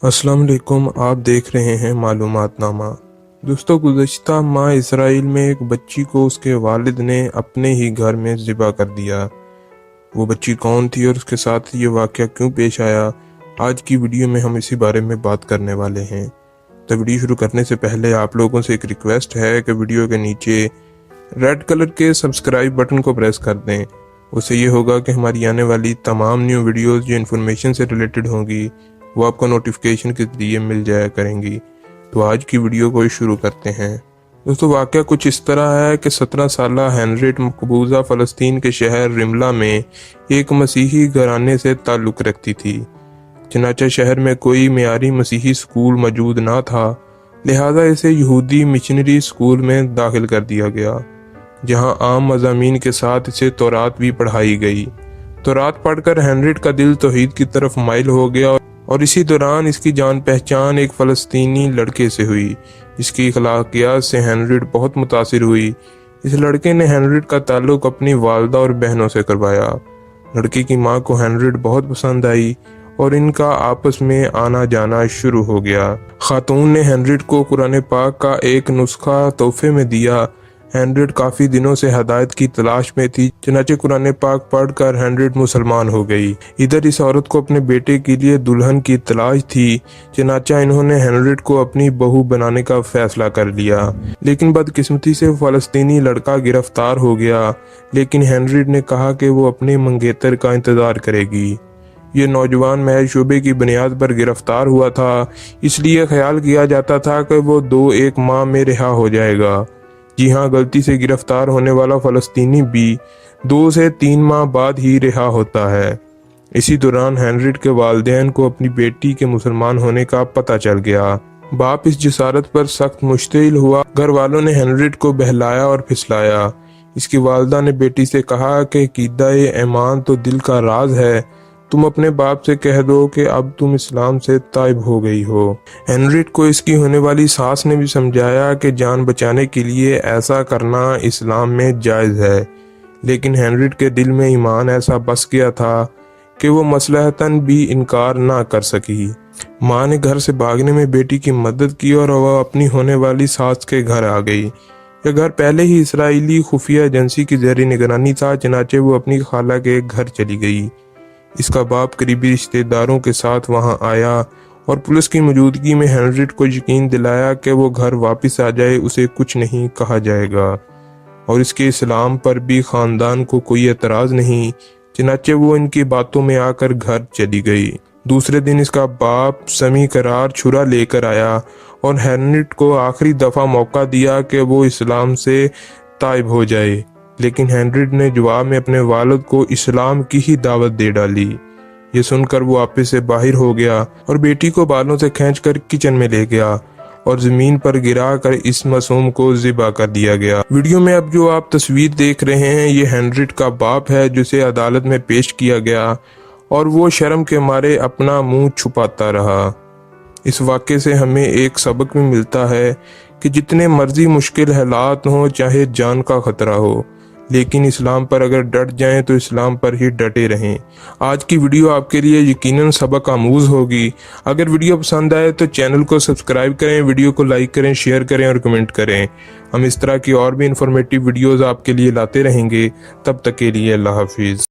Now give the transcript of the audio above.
अस्सलाम वालेकुम। आप देख रहे हैं मालूमात नामा। दोस्तों, गुज़श्ता माह इसराइल में एक बच्ची को उसके वालिद ने अपने ही घर में ज़िबा कर दिया। वो बच्ची कौन थी और उसके साथ ये वाक़या क्यों पेश आया, आज की वीडियो में हम इसी बारे में बात करने वाले हैं। तो वीडियो शुरू करने से पहले आप लोगों से एक रिक्वेस्ट है कि वीडियो के नीचे रेड कलर के सब्सक्राइब बटन को प्रेस कर दें। उससे ये होगा कि हमारी आने वाली तमाम न्यू वीडियोज़ जो इन्फॉर्मेशन से रिलेटेड होंगी वो आपको नोटिफिकेशन के जरिए मिल जाया करेंगी। तो आज की वीडियो को शुरू करते हैं। दोस्तों, वाक़या कुछ इस तरह है कि 17 साला हेनरियट मकबूजा फ़लस्तीन के शहर रिमला में एक मसीही घराने से ताल्लुक़ रखती थी। चनाचा शहर में कोई मियारी मसीही स्कूल मौजूद ना था, लिहाजा इसे यहूदी मिशनरी स्कूल में दाखिल कर दिया गया, जहां आम मज़ामीन के साथ इसे तौरात भी पढ़ाई गई। तौरात पढ़कर हेनरियट का दिल तौहीद की तरफ माइल हो गया और इसी दौरान इसकी जान पहचान एक फ़लस्तीनी लड़के से हुई, जिसकी अखलाकियात से हेनरियट बहुत मुतासिर हुई। इस लड़के ने हेनरियट का ताल्लुक़ अपनी वालदा और बहनों से करवाया। लड़के की माँ को हेनरियट बहुत पसंद आई और इनका आपस में आना जाना शुरू हो गया। खातून ने हेनरियट को कुरान पाक का एक नुस्खा तोहफे में दिया। हेनरियट काफ़ी दिनों से हदायत की तलाश में थी, चनाचे कुरान पाक पढ़कर हेनरियट मुसलमान हो गई। इधर इस औरत को अपने बेटे के लिए दुल्हन की तलाश थी, चनाचा इन्होंने हेनरियट को अपनी बहू बनाने का फैसला कर लिया। लेकिन बदकिस्मती से फ़लस्तीनी लड़का गिरफ्तार हो गया, लेकिन हेनरियट ने कहा कि वो अपने मंगेतर का इंतज़ार करेगी। ये नौजवान महज शुबे की बुनियाद पर गिरफ्तार हुआ था, इसलिए ख्याल किया जाता था कि वो 2-1 माह में रिहा हो जाएगा। जी हाँ, गलती से गिरफ्तार होने वाला फ़लस्तीनी भी 2 से 3 माह बाद ही रिहा होता है। इसी दौरान हेनरियट के वालिदैन को अपनी बेटी के मुसलमान होने का पता चल गया। बाप इस जसारत पर सख्त मुश्तिल हुआ। घर वालों ने हेनरियट को बहलाया और फिसलाया। इसकी वालदा ने बेटी से कहा कि क़ीदा-ए-ईमान तो दिल का राज है, तुम अपने बाप से कह दो कि अब तुम इस्लाम से ताइब हो गई हो। हेनरियट को इसकी होने वाली सास ने भी समझाया कि जान बचाने के लिए ऐसा करना इस्लाम में जायज़ है, लेकिन हेनरियट के दिल में ईमान ऐसा बस गया था कि वो मसलहतन भी इनकार ना कर सकी। माँ ने घर से भागने में बेटी की मदद की और वह अपनी होने वाली सास के घर आ गई। यह घर पहले ही इसराइली खुफिया एजेंसी की ज़ेर निगरानी था, चनाचे वो अपनी खाला के घर चली गई। इसका बाप करीबी रिश्तेदारों के साथ वहां आया और पुलिस की मौजूदगी में हेनरियट को यकीन दिलाया कि वो घर वापस आ जाए, उसे कुछ नहीं कहा जाएगा और इसके इस्लाम पर भी खानदान को कोई एतराज़ नहीं। चनाचे वो इनकी बातों में आकर घर चली गई। दूसरे दिन इसका बाप समी करार छुरा लेकर आया और हेनरियट को आखिरी दफ़ा मौका दिया कि वो इस्लाम से ताइब हो जाए, लेकिन हेनरियट ने जवाब में अपने वालिद को इस्लाम की ही दावत दे डाली। ये सुनकर वो आपे से बाहर हो गया और बेटी को बालों से खींचकर किचन में ले गया और ज़मीन पर गिरा कर इस मासूम को ज़िबा कर दिया गया। वीडियो में अब जो आप तस्वीर देख रहे हैं, ये हेनरियट का बाप है जिसे अदालत में पेश किया गया और वो शर्म के मारे अपना मुंह छुपाता रहा। इस वाक़े से हमें एक सबक भी मिलता है कि जितने मर्जी मुश्किल हालात हों, चाहे जान का खतरा हो, लेकिन इस्लाम पर अगर डट जाएं तो इस्लाम पर ही डटे रहें। आज की वीडियो आपके लिए यकीनन सबक आमूज होगी। अगर वीडियो पसंद आए तो चैनल को सब्सक्राइब करें, वीडियो को लाइक करें, शेयर करें और कमेंट करें। हम इस तरह की और भी इंफॉर्मेटिव वीडियोस आपके लिए लाते रहेंगे। तब तक के लिए अल्लाह हाफिज़।